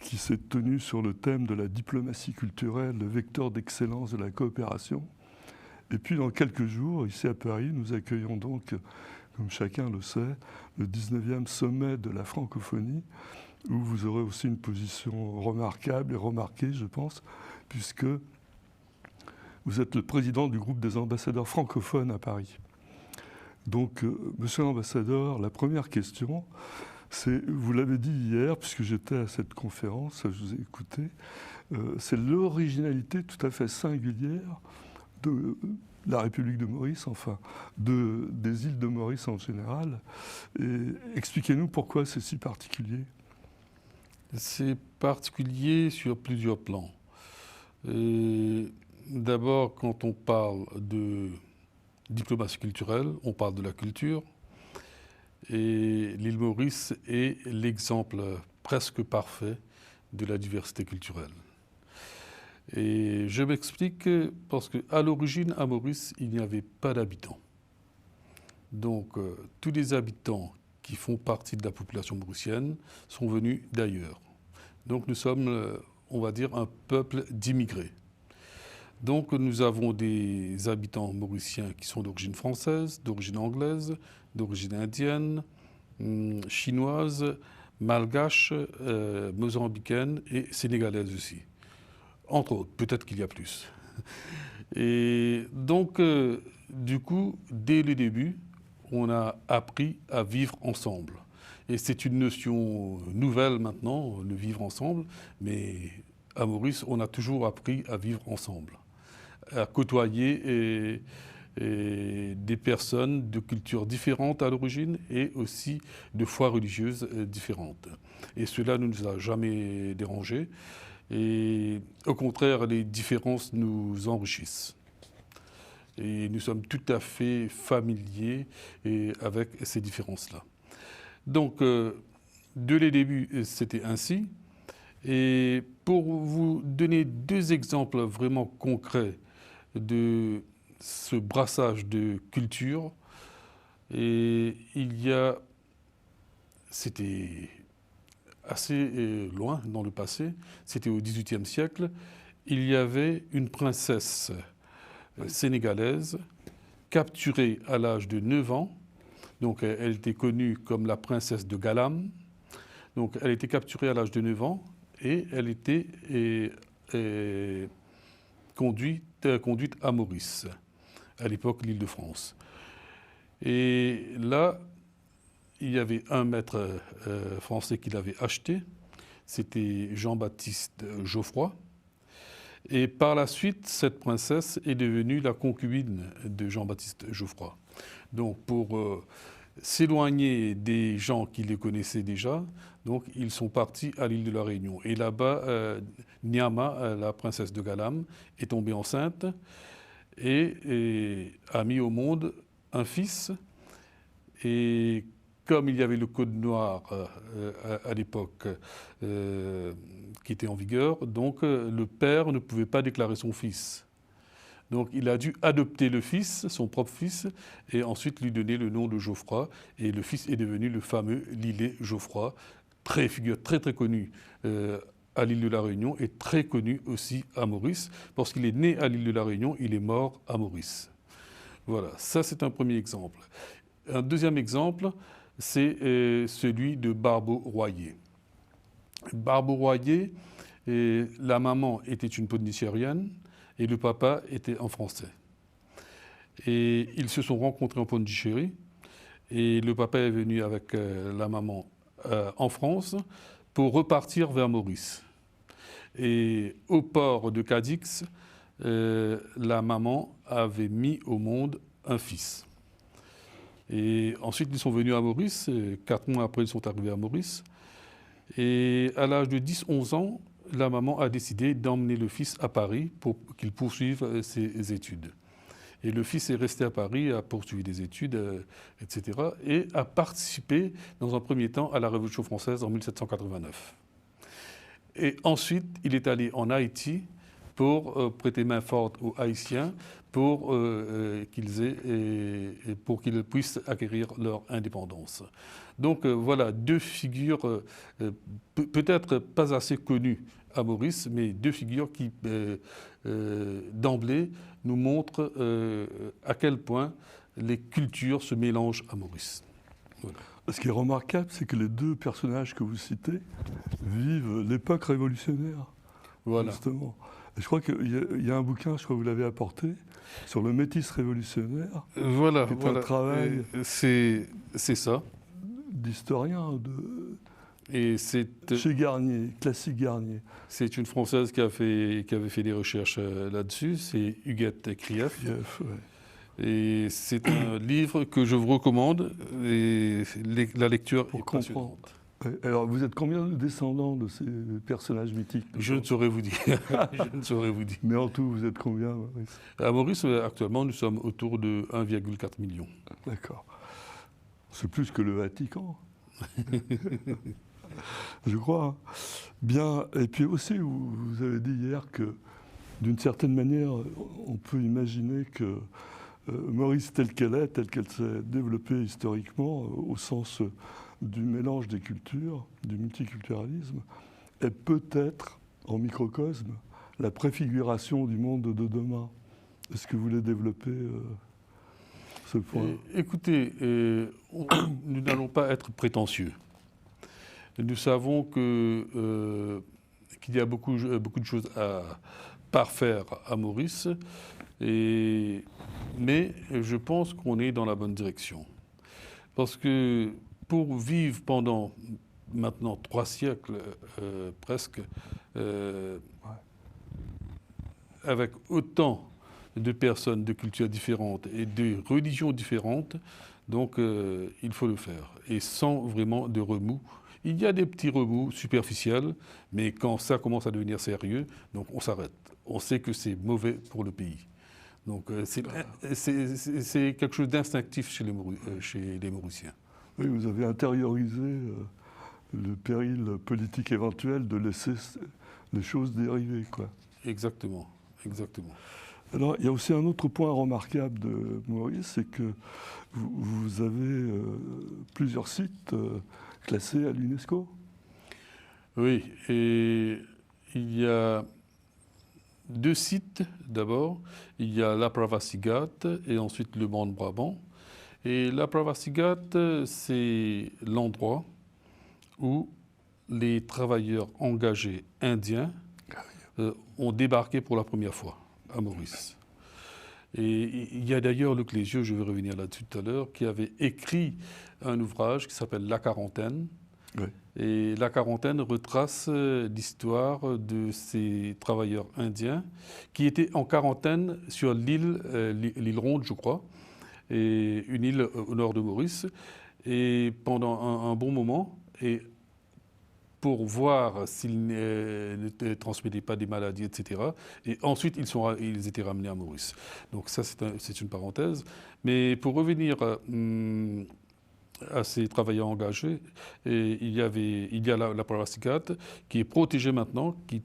qui s'est tenue sur le thème de la diplomatie culturelle, le vecteur d'excellence de la coopération. Et puis, dans quelques jours, ici à Paris, nous accueillons donc, comme chacun le sait, le 19e sommet de la francophonie, où vous aurez aussi une position remarquable et remarquée, je pense, puisque vous êtes le président du groupe des ambassadeurs francophones à Paris. Donc, monsieur l'ambassadeur, la première question, c'est, vous l'avez dit hier, puisque j'étais à cette conférence, je vous ai écouté, c'est l'originalité tout à fait singulière de la République de Maurice, enfin, des îles de Maurice en général. Et expliquez-nous pourquoi c'est si particulier. C'est particulier sur plusieurs plans. D'abord, quand on parle de diplomatie culturelle, on parle de la culture. Et l'île Maurice est l'exemple presque parfait de la diversité culturelle. Et je m'explique parce qu'à l'origine, à Maurice, il n'y avait pas d'habitants. Donc, tous les habitants qui font partie de la population mauricienne sont venus d'ailleurs. Donc, nous sommes, on va dire, un peuple d'immigrés. Donc, nous avons des habitants mauriciens qui sont d'origine française, d'origine anglaise, d'origine indienne, chinoise, malgache, mozambicaine et sénégalaise aussi. Entre autres, peut-être qu'il y a plus. Et donc, du coup, dès le début, on a appris à vivre ensemble. Et c'est une notion nouvelle maintenant, le vivre ensemble, mais à Maurice, on a toujours appris à vivre ensemble, à côtoyer des personnes de cultures différentes à l'origine et aussi de foi religieuses différentes. Et cela ne nous a jamais dérangés. Et au contraire, les différences nous enrichissent. Et nous sommes tout à fait familiers avec ces différences-là. Donc, dès les débuts, c'était ainsi. Et pour vous donner deux exemples vraiment concrets de ce brassage de cultures, c'était assez loin dans le passé, c'était au XVIIIe siècle, il y avait une princesse sénégalaise capturée à l'âge de 9 ans. Donc elle était connue comme la princesse de Galam. Donc elle était capturée à l'âge de 9 ans et elle était conduite à Maurice, à l'époque l'Île-de-France. Et là, il y avait un maître français qui l'avait acheté, c'était Jean-Baptiste Geoffroy. Et par la suite, cette princesse est devenue la concubine de Jean-Baptiste Geoffroy. Donc pour s'éloigner des gens qui les connaissaient déjà, donc ils sont partis à l'île de la Réunion. Et là-bas, Nyama, la princesse de Galam, est tombée enceinte et a mis au monde un fils. Et comme il y avait le code noir à l'époque qui était en vigueur, donc le père ne pouvait pas déclarer son fils. Donc il a dû adopter le fils, son propre fils, et ensuite lui donner le nom de Geoffroy. Et le fils est devenu le fameux Lillet Geoffroy, figure très très connue à l'île de la Réunion et très connu aussi à Maurice, parce qu'il est né à l'île de la Réunion, il est mort à Maurice. Voilà, ça c'est un premier exemple. Un deuxième exemple, c'est celui de Barbeau-Royer. Barbeau-Royer, la maman était une Pondichérienne et le papa était un Français. Et ils se sont rencontrés en Pondichéry et le papa est venu avec la maman en France pour repartir vers Maurice. Et au port de Cadix, la maman avait mis au monde un fils. Et ensuite, ils sont venus à Maurice. 4 mois après, ils sont arrivés à Maurice. Et à l'âge de 10-11 ans, la maman a décidé d'emmener le fils à Paris pour qu'il poursuive ses études. Et le fils est resté à Paris, a poursuivi des études, etc. Et a participé, dans un premier temps, à la Révolution française en 1789. Et ensuite, il est allé en Haïti pour prêter main forte aux Haïtiens pour qu'ils puissent acquérir leur indépendance. Donc voilà, deux figures peut-être pas assez connues à Maurice, mais deux figures qui, d'emblée, nous montrent à quel point les cultures se mélangent à Maurice. Voilà. Ce qui est remarquable, c'est que les deux personnages que vous citez vivent l'époque révolutionnaire, voilà. Justement. Et je crois qu'il y a un bouquin, je crois que vous l'avez apporté, sur le métis révolutionnaire. Voilà, qui est un travail c'est ça. D'historien, Et c'est Chez Garnier, classique Garnier. c'est une Française qui avait fait des recherches là-dessus, c'est Huguette Krief. Ouais. Et c'est un livre que je vous recommande, et la lecture Pour est comprendre. passionnante. Ouais. Alors, vous êtes combien de descendants de ces personnages mythiques? Je ne saurais vous dire. Je ne saurais vous dire. Mais en tout, vous êtes combien, Maurice? À Maurice, actuellement, nous sommes autour de 1,4 million. D'accord. C'est plus que le Vatican. Je crois. Hein. Bien. Et puis aussi, vous avez dit hier que, d'une certaine manière, on peut imaginer que Maurice telle qu'elle s'est développée historiquement, au sens du mélange des cultures, du multiculturalisme, est peut-être, en microcosme, la préfiguration du monde de demain. Est-ce que vous voulez développer ce point? Écoutez, nous n'allons pas être prétentieux. Nous savons qu'il y a beaucoup de choses à parfaire à Maurice, mais je pense qu'on est dans la bonne direction. Parce que pour vivre pendant maintenant 3 siècles presque, avec autant de personnes de cultures différentes et de religions différentes, donc il faut le faire, et sans vraiment de remous. Il y a des petits remous superficiels, mais quand ça commence à devenir sérieux, donc on s'arrête. On sait que c'est mauvais pour le pays. Donc c'est quelque chose d'instinctif chez les Mauriciens. Oui, vous avez intériorisé le péril politique éventuel de laisser les choses dériver, quoi. Exactement, exactement. Alors, il y a aussi un autre point remarquable de Maurice, c'est que vous avez plusieurs sites classés à l'UNESCO. Oui, et il y a 2 sites d'abord. Il y a la Pravastigat et ensuite le Ban de Brabant. Et la Pravastigat, c'est l'endroit où les travailleurs engagés indiens ont débarqué pour la première fois à Maurice. Et il y a d'ailleurs Luc Lézieux, je vais revenir là-dessus tout à l'heure, qui avait écrit un ouvrage qui s'appelle La Quarantaine. Oui. Et La Quarantaine retrace l'histoire de ces travailleurs indiens qui étaient en quarantaine sur l'île Ronde, je crois, et une île au nord de Maurice, et pendant un bon moment, et pour voir s'ils ne transmettaient pas des maladies, etc. Et ensuite, ils étaient ramenés à Maurice. Donc ça, c'est une parenthèse. Mais pour revenir à ces travailleurs engagés, il y a la Pravastigat, qui est protégée maintenant, qui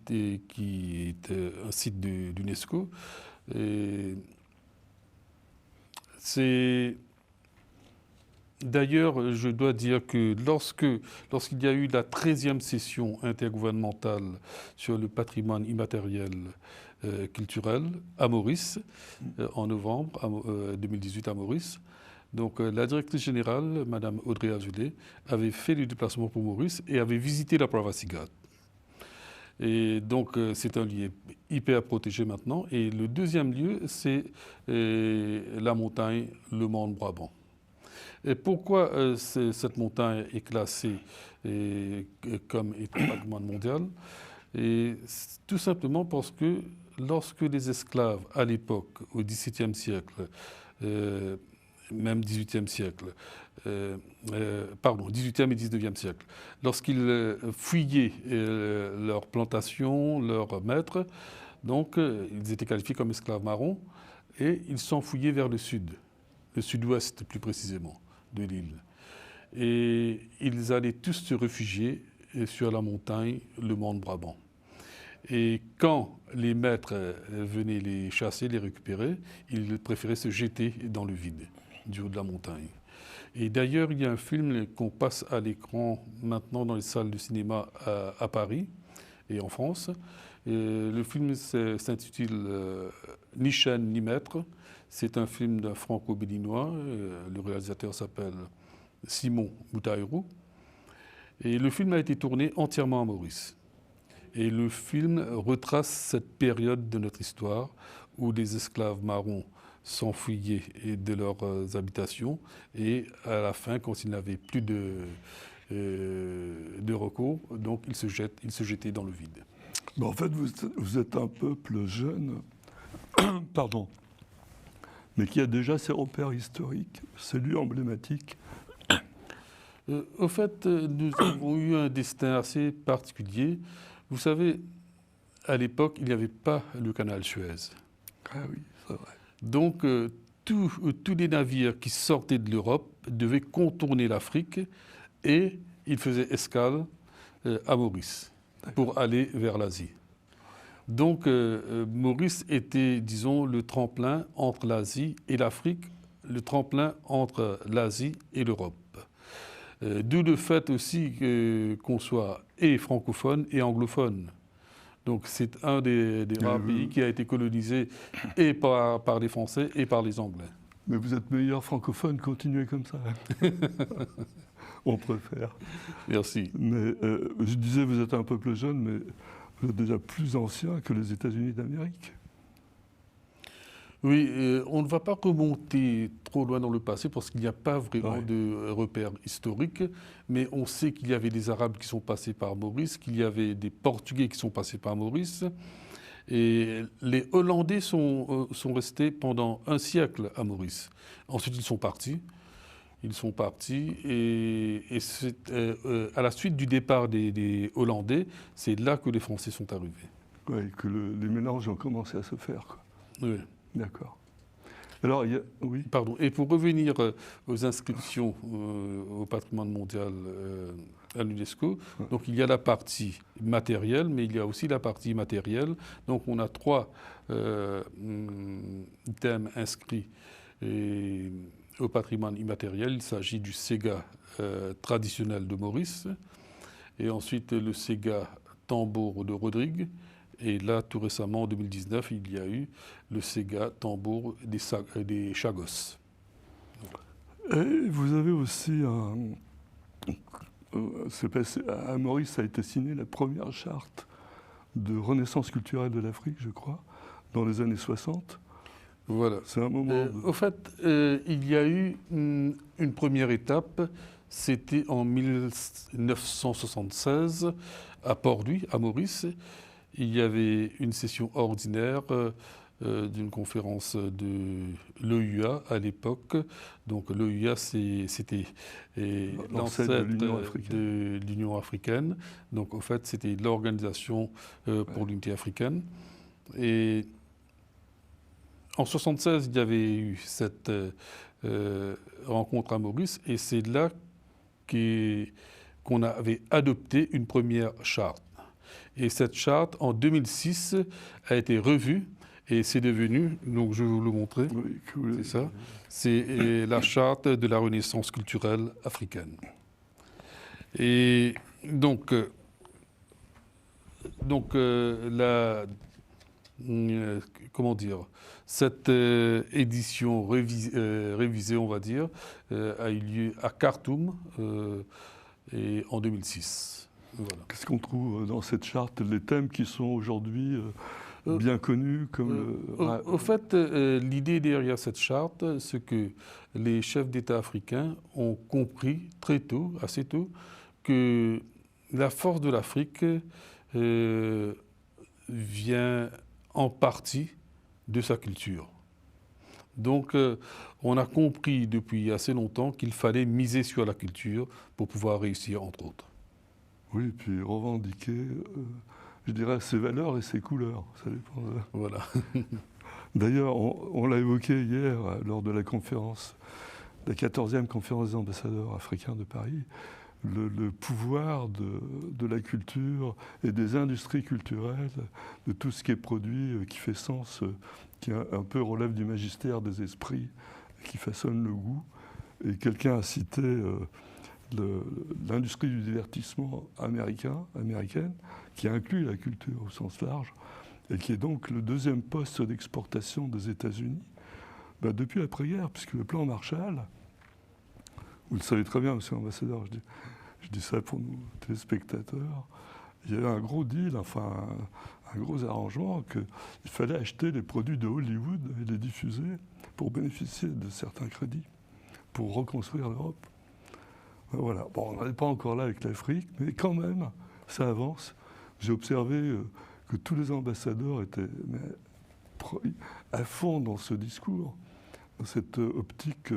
est un site d'UNESCO. D'ailleurs, je dois dire que lorsqu'il y a eu la 13e session intergouvernementale sur le patrimoine immatériel culturel à Maurice, en novembre 2018 à Maurice, donc la directrice générale, Mme Audrey Azoulay, avait fait le déplacement pour Maurice et avait visité la Pravastigat. Et donc c'est un lieu hyper protégé maintenant. Et le deuxième lieu, c'est la montagne Le Ban de Brabant. Et pourquoi cette montagne est classée comme patrimoine mondial? Et tout simplement parce que lorsque les esclaves, à l'époque, au XVIIe siècle, même XVIIIe siècle, pardon, XVIIIe et XIXe siècle, lorsqu'ils fuyaient leurs plantations, leurs maîtres, donc ils étaient qualifiés comme esclaves marrons, et ils s'enfuyaient vers le sud, le sud-ouest plus précisément de l'île. Et ils allaient tous se réfugier sur la montagne, le Ban de Brabant. Et quand les maîtres venaient les chasser, les récupérer, ils préféraient se jeter dans le vide du haut de la montagne. Et d'ailleurs, il y a un film qu'on passe à l'écran maintenant dans les salles de cinéma à Paris et en France. Et le film s'intitule Ni chaîne ni maître. C'est un film d'un franco-béninois. Le réalisateur s'appelle Simon Boutaïrou. Et le film a été tourné entièrement à Maurice. Et le film retrace cette période de notre histoire où les esclaves marrons s'enfuyaient de leurs habitations et à la fin, quand ils n'avaient plus de recours, donc ils se jetaient dans le vide. Mais en fait, vous êtes un peuple jeune, pardon, mais qui a déjà ses repères historiques, ses lieux emblématiques. Au fait, nous avons eu un destin assez particulier. Vous savez, à l'époque, il n'y avait pas le canal Suez. Ah oui, c'est vrai. Donc, tous les navires qui sortaient de l'Europe devaient contourner l'Afrique et ils faisaient escale à Maurice pour aller vers l'Asie. Donc, Maurice était, disons, le tremplin entre l'Asie et l'Afrique, le tremplin entre l'Asie et l'Europe. D'où le fait aussi qu'on soit et francophone et anglophone. Donc c'est un des rares pays qui a été colonisé et par les Français et par les Anglais. Mais vous êtes meilleur francophone, continuez comme ça. On préfère. Merci. Mais je disais, vous êtes un peuple jeune, mais vous êtes déjà plus ancien que les États-Unis d'Amérique. Oui, on ne va pas remonter trop loin dans le passé parce qu'il n'y a pas vraiment Ouais. de repères historiques, mais on sait qu'il y avait des Arabes qui sont passés par Maurice, qu'il y avait des Portugais qui sont passés par Maurice, et les Hollandais sont restés pendant un siècle à Maurice. Ensuite, ils sont partis. Et c'est, à la suite du départ des Hollandais, c'est là que les Français sont arrivés. Oui, que les mélanges ont commencé à se faire, quoi. Oui. D'accord. Alors, oui. Pardon. Et pour revenir aux inscriptions au patrimoine mondial à l'UNESCO, donc il y a la partie matérielle, mais il y a aussi la partie immatérielle. Donc on a 3 thèmes inscrits au patrimoine immatériel. Il s'agit du Sega traditionnel de Maurice, et ensuite le Sega tambour de Rodrigue. Et là, tout récemment, en 2019, il y a eu le Sega tambour des Chagos. Et vous avez aussi à Maurice a été signée la première charte de renaissance culturelle de l'Afrique, je crois, dans les années 60. Voilà. C'est un moment. Au fait, il y a eu une première étape, c'était en 1976, à Port-Louis, à Maurice. Il y avait une session ordinaire d'une conférence de l'OUA à l'époque. Donc l'OUA, c'était l'ancêtre de l'Union africaine. Donc au fait, c'était l'Organisation pour l'unité africaine. Et en 1976, il y avait eu cette rencontre à Maurice, et c'est là qu'on avait adopté une première charte. Et cette charte, en 2006, a été revue, et c'est devenu, donc je vais vous le montrer, Oui, cool. c'est ça, c'est la charte de la Renaissance culturelle africaine. Et donc comment dire, cette édition révisée, on va dire, a eu lieu à Khartoum et en 2006. Voilà. Qu'est-ce qu'on trouve dans cette charte, les thèmes qui sont aujourd'hui bien connus comme au fait, l'idée derrière cette charte, c'est que les chefs d'État africains ont compris très tôt, assez tôt, que la force de l'Afrique vient en partie de sa culture. Donc, on a compris depuis assez longtemps qu'il fallait miser sur la culture pour pouvoir réussir, entre autres. Oui, puis revendiquer, je dirais, ses valeurs et ses couleurs. Ça dépend de... Voilà. D'ailleurs, on l'a évoqué hier lors de la conférence, la 14e conférence des ambassadeurs africains de Paris, le pouvoir de la culture et des industries culturelles, de tout ce qui est produit, qui fait sens, qui un peu relève du magistère des esprits, qui façonne le goût. Et quelqu'un a cité l'industrie du divertissement américaine, qui inclut la culture au sens large, et qui est donc le deuxième poste d'exportation des États-Unis depuis l'après-guerre, puisque le plan Marshall, vous le savez très bien, monsieur l'ambassadeur, je dis ça pour nous téléspectateurs, il y avait un gros deal, enfin un gros arrangement, qu'il fallait acheter les produits de Hollywood et les diffuser pour bénéficier de certains crédits, pour reconstruire l'Europe. Voilà. Bon, on n'est pas encore là avec l'Afrique, mais quand même, ça avance. J'ai observé que tous les ambassadeurs étaient à fond dans ce discours, dans cette optique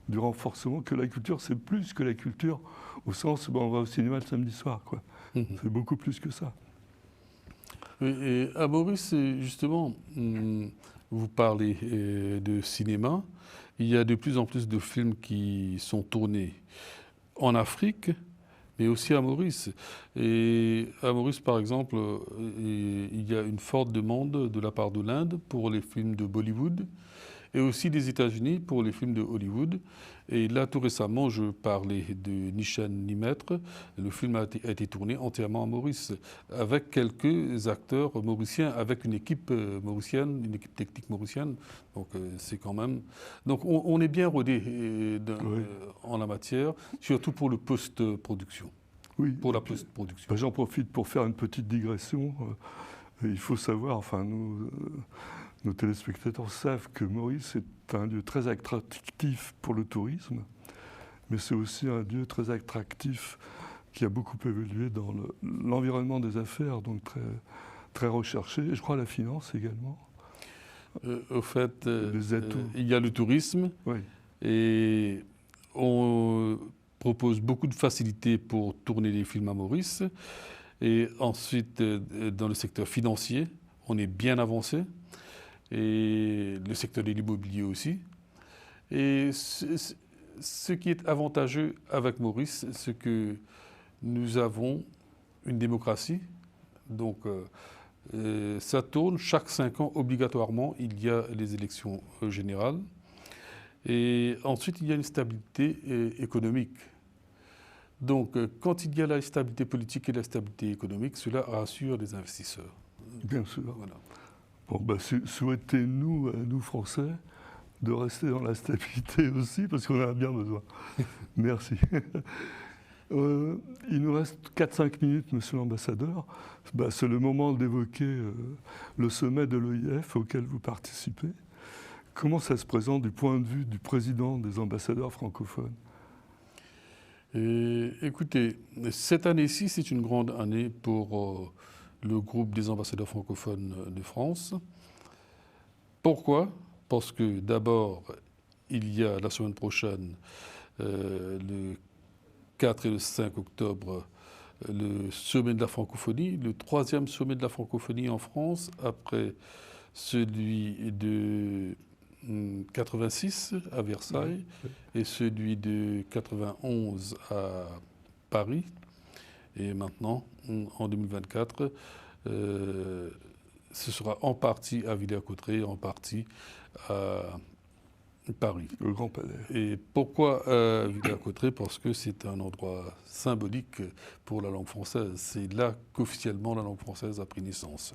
du renforcement, que la culture, c'est plus que la culture, au sens, on va au cinéma le samedi soir, quoi. C'est beaucoup plus que ça. Et à Maurice, justement, vous parlez de cinéma. Il y a de plus en plus de films qui sont tournés en Afrique, mais aussi à Maurice. Et à Maurice, par exemple, il y a une forte demande de la part de l'Inde pour les films de Bollywood et aussi des États-Unis pour les films de Hollywood. Et là, tout récemment, je parlais de Ni chaîne ni maître. Le film a été tourné entièrement à Maurice, avec quelques acteurs mauriciens, avec une équipe mauricienne, une équipe technique mauricienne. Donc, c'est quand même... Donc, on est bien rodé en la matière, surtout pour le post-production. Oui. Pour la post-production. Ben, j'en profite pour faire une petite digression. Il faut savoir, enfin, nos téléspectateurs savent que Maurice est un lieu très attractif pour le tourisme, mais c'est aussi un lieu très attractif qui a beaucoup évolué dans l'environnement des affaires, donc très, très recherché, et je crois la finance également. Au fait, les atouts. Il y a le tourisme, Oui. et on propose beaucoup de facilités pour tourner des films à Maurice. Et ensuite, dans le secteur financier, on est bien avancé. Et le secteur de l'immobilier aussi. Et ce qui est avantageux avec Maurice, c'est que nous avons une démocratie. Donc, ça tourne chaque 5 ans obligatoirement. Il y a les élections générales. Et ensuite, il y a une stabilité économique. Donc, quand il y a la stabilité politique et la stabilité économique, cela rassure les investisseurs. Bien sûr. Voilà. Bon, ben, souhaitez-nous, nous Français, de rester dans la stabilité aussi, parce qu'on en a bien besoin. Merci. Il nous reste 4-5 minutes, monsieur l'ambassadeur. Ben, c'est le moment d'évoquer le sommet de l'OIF auquel vous participez. Comment ça se présente du point de vue du président des ambassadeurs francophones ? Écoutez, cette année-ci, c'est une grande année pour le groupe des ambassadeurs francophones de France. Pourquoi ? Parce que d'abord, il y a la semaine prochaine, le 4 et le 5 octobre, le sommet de la francophonie, le 3e sommet de la francophonie en France, après celui de 86 à Versailles et celui de 91 à Paris. Et maintenant, en 2024, ce sera en partie à Villers-Cotterêts, en partie à Paris. Le Grand Palais. Et pourquoi Villers-Cotterêts ? Parce que c'est un endroit symbolique pour la langue française. C'est là qu'officiellement la langue française a pris naissance.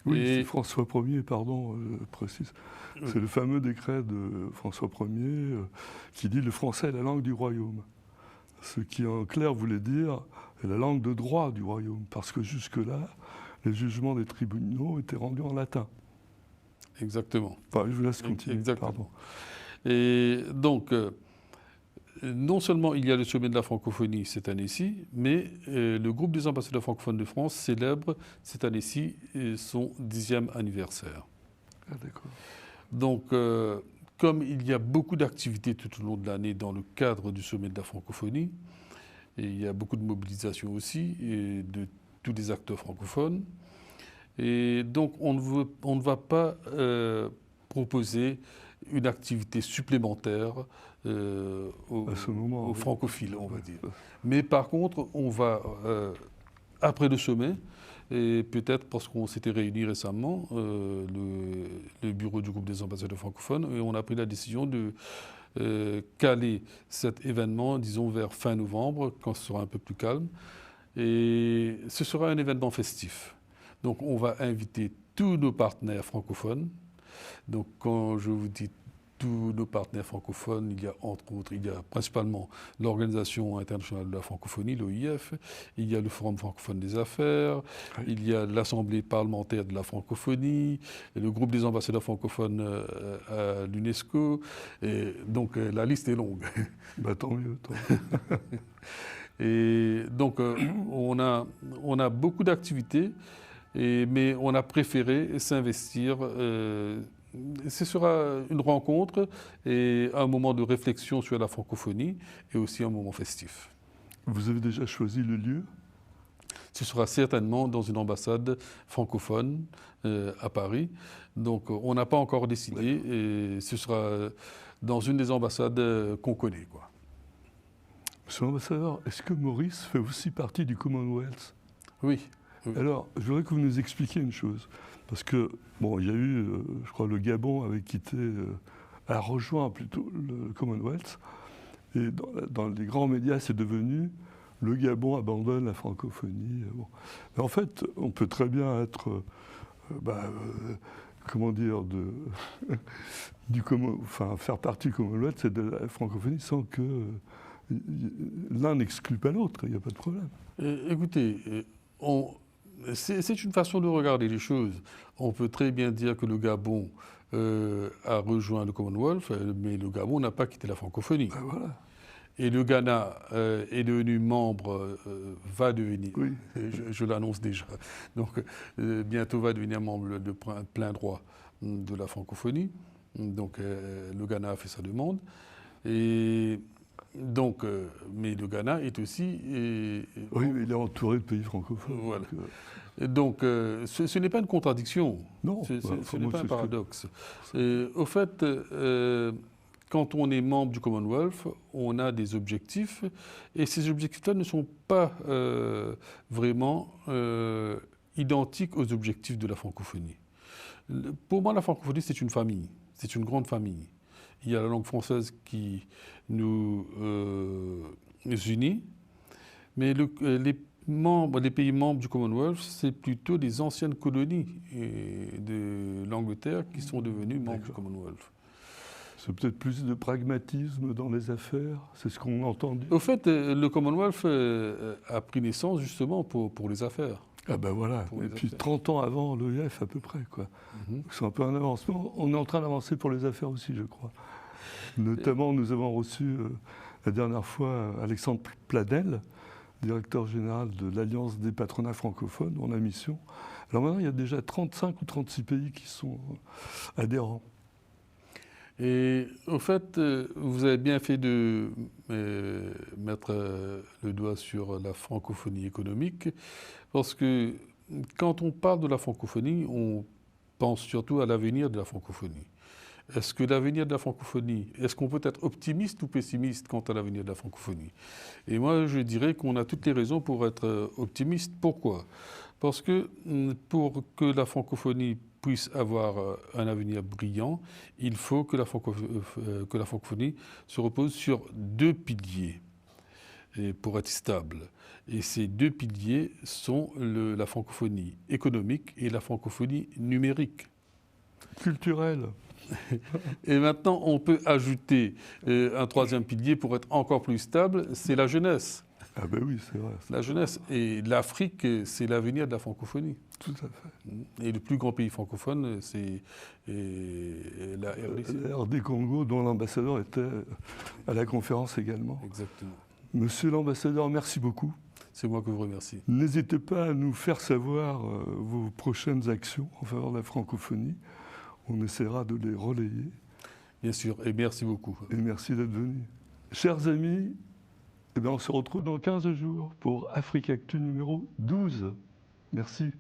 Oui, Et c'est François Ier, pardon, précise. C'est le fameux décret de François Ier qui dit « le français est la langue du royaume ». Ce qui, en clair, voulait dire est la langue de droit du royaume, parce que jusque-là, les jugements des tribunaux étaient rendus en latin. Exactement. Enfin, je vous laisse continuer. Exactement. Pardon. Et donc, non seulement il y a le sommet de la francophonie cette année-ci, mais le groupe des ambassadeurs francophones de France célèbre cette année-ci son 10e anniversaire. Ah, d'accord. Donc, comme il y a beaucoup d'activités tout au long de l'année dans le cadre du sommet de la francophonie, et il y a beaucoup de mobilisation aussi et de tous les acteurs francophones, et donc on ne va pas proposer une activité supplémentaire aux francophiles, on va dire. Mais par contre, on va, après le sommet, et peut-être parce qu'on s'était réunis récemment, le bureau du groupe des ambassadeurs francophones, et on a pris la décision de caler cet événement, disons, vers fin novembre, quand ce sera un peu plus calme. Et ce sera un événement festif. Donc on va inviter tous nos partenaires francophones. Donc quand je vous dis tous nos partenaires francophones. Il y a entre autres, il y a principalement l'Organisation internationale de la francophonie, l'OIF, il y a le Forum francophone des affaires, il y a l'Assemblée parlementaire de la francophonie, et le groupe des ambassadeurs francophones à l'UNESCO. Et donc la liste est longue. Bah, tant mieux. Tant mieux. Et donc on a beaucoup d'activités, mais on a préféré s'investir. Ce sera une rencontre et un moment de réflexion sur la francophonie et aussi un moment festif. Vous avez déjà choisi le lieu? Ce sera certainement dans une ambassade francophone à Paris. Donc on n'a pas encore décidé et ce sera dans une des ambassades qu'on connaît, quoi. Monsieur l'ambassadeur, est-ce que Maurice fait aussi partie du Commonwealth? Oui. Oui. Alors, je voudrais que vous nous expliquiez une chose. Parce que, bon, il y a eu, je crois, le Gabon avait quitté, a rejoint plutôt le Commonwealth. Et dans les grands médias, c'est devenu le Gabon abandonne la francophonie. Bon. Mais en fait, on peut très bien être, comment dire, faire partie du Commonwealth, c'est de la francophonie sans que l'un n'exclue pas l'autre. Il n'y a pas de problème. Écoutez, c'est une façon de regarder les choses. On peut très bien dire que le Gabon a rejoint le Commonwealth, mais le Gabon n'a pas quitté la francophonie. Ben voilà. Et le Ghana est devenu membre, va devenir, Oui. je l'annonce déjà, donc bientôt va devenir membre de plein droit de la francophonie. Donc le Ghana a fait sa demande. Et donc, mais le Ghana est aussi... oui, mais il est entouré de pays francophones. Voilà. Donc, ce n'est pas une contradiction. Non, ce n'est pas un paradoxe. Au fait, quand on est membre du Commonwealth, on a des objectifs, et ces objectifs-là ne sont pas vraiment identiques aux objectifs de la francophonie. Pour moi, la francophonie, c'est une famille, c'est une grande famille. Il y a la langue française qui nous unit, mais les pays membres du Commonwealth, c'est plutôt des anciennes colonies de l'Angleterre qui sont devenues membres du Commonwealth. C'est peut-être plus de pragmatisme dans les affaires, c'est ce qu'on entend dire. Au fait, le Commonwealth a pris naissance justement pour les affaires. Ah ben voilà, et puis affaires. 30 ans avant l'OIF à peu près, quoi. C'est un peu un avancement. On est en train d'avancer pour les affaires aussi, je crois. Notamment, nous avons reçu la dernière fois Alexandre Pladel, directeur général de l'Alliance des patronats francophones, en a mission. Alors maintenant, il y a déjà 35 ou 36 pays qui sont adhérents. Et au fait, vous avez bien fait de mettre le doigt sur la francophonie économique, parce que quand on parle de la francophonie, on pense surtout à l'avenir de la francophonie. Est-ce que l'avenir de la francophonie, est-ce qu'on peut être optimiste ou pessimiste quant à l'avenir de la francophonie? Et moi, je dirais qu'on a toutes les raisons pour être optimiste. Pourquoi? Parce que pour que la francophonie puisse avoir un avenir brillant, il faut que la francophonie se repose sur deux piliers pour être stable. Et ces deux piliers sont la francophonie économique et la francophonie numérique. Culturelle. Et maintenant, on peut ajouter un troisième pilier pour être encore plus stable, c'est la jeunesse. Ah ben oui, c'est vrai. La jeunesse. Et l'Afrique, c'est l'avenir de la francophonie. Tout à fait. Et le plus grand pays francophone, c'est la RDC. La RD Congo, dont l'ambassadeur était à la conférence également. Exactement. Monsieur l'ambassadeur, merci beaucoup. C'est moi que vous remercie. N'hésitez pas à nous faire savoir vos prochaines actions en faveur de la francophonie. On essaiera de les relayer. Bien sûr, et merci beaucoup. Et merci d'être venu. Chers amis, on se retrouve dans 15 jours pour Afrique Actu numéro 12. Merci.